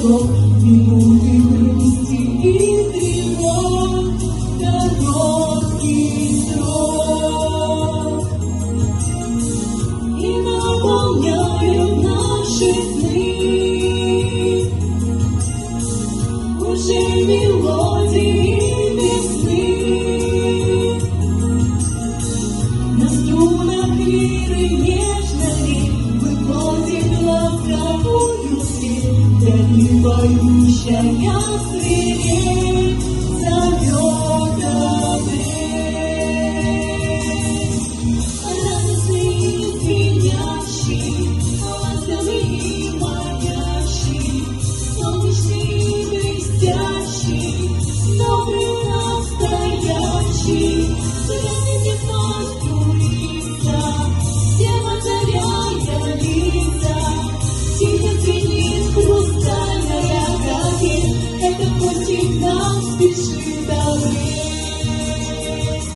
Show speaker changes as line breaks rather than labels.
пісок, минути грусті і тривог, короткий срок. І наповняють наші сни уже мелодії весни. На струнах лири нежной выходит ласковую свет, да не боющая свет.